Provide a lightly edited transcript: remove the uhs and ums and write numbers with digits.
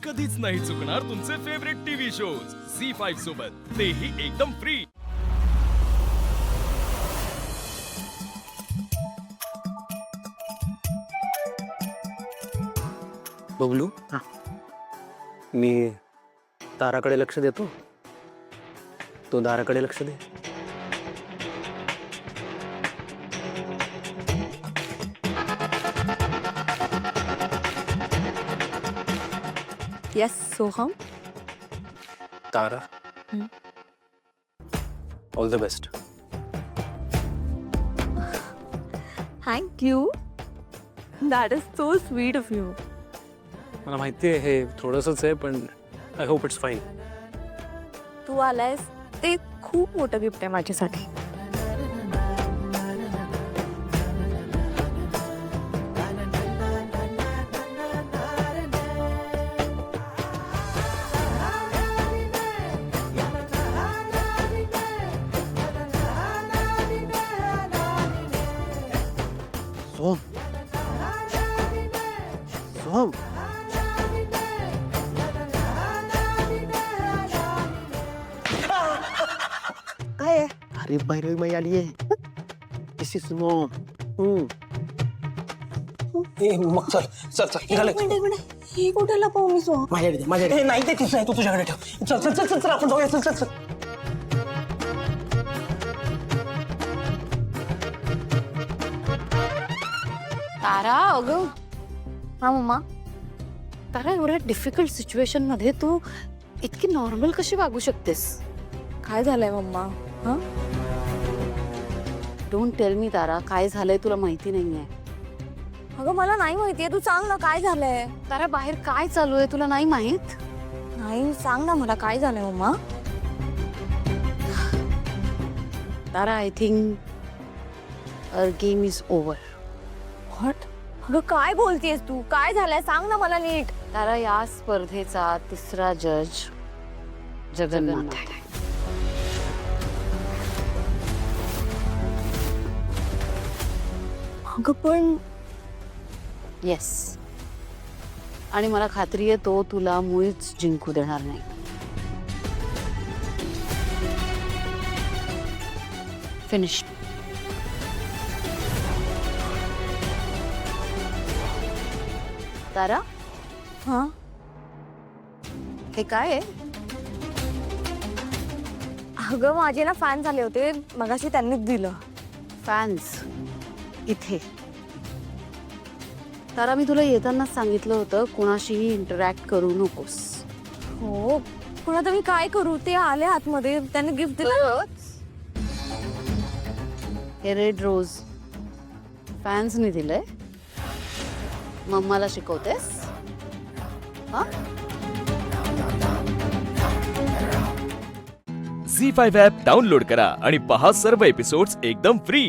कधीच नाही चुकणार तुमचे फेवरेट टीव्ही शोज झी5 सोबत, तेही एकदम फ्री। बबलू, मी ताराकडे लक्ष देतो, तो दाराकडे लक्ष दे। Yes Soham, Tara, all the best. Thank you, that is so sweet of you. मला माहिती आहे हे थोडंसंच आहे, पण आय होप इट्स फाईन। तू आलायस ते खूप मोठं गिफ्ट आहे माझ्यासाठी। सोहम, सोहम, काय आहे? अरे भैरवी माई आली आहे। दिस इज मॉम। मग चल चल चल निघाले हे कुठे लपवू मी सोहम? माझ्याकडे नाही ते तिचं आहे, तू तुझ्याकडे ठेव। चल चल चल चल चल आपण जाऊया, चल चल चल। तारा, अगं हा मम्मा, तारा एवढ्या डिफिकल्ट सिच्युएशन मध्ये तू इतकी नॉर्मल कशी वागू शकतेस? काय झालंय मम्मा? हा, डोंट टेल मी तारा, काय झालंय तुला माहिती नाहीये? अगं मला नाही माहितीये, तू सांग ना काय झालंय? तारा बाहेर काय चालू आहे तुला नाही माहित? नाही, सांग ना मला काय झालंय मम्मा? Tara, I think our game is over. What? अगं काय बोलतेस तू? काय झालंय सांग ना मला नीट। तारा, या स्पर्धेचा तिसरा जज जगन्नाथ आहे। अगं पण येस, आणि मला खात्री आहे तो तुला मुळीच जिंकू देणार नाही। फिनिश। तारा, हा हे काय आहे? अगं माझे ना फॅन झाले होते मगाशी, त्यांनीच दिलं। फॅन्स इथे? तारा, मी तुला येतानाच सांगितलं होतं कोणाशीही इंटरॅक्ट करू नकोस। हो, पण आता मी काय करू? ते आले आतमध्ये, त्यांनी गिफ्ट दिलं। हे रेड रोज फॅन्सनी दिलंय, मम्माला शिकवतेस? हा, झी5 ॲप डाउनलोड करा आणि पहा सर्व एपिसोड्स एकदम फ्री।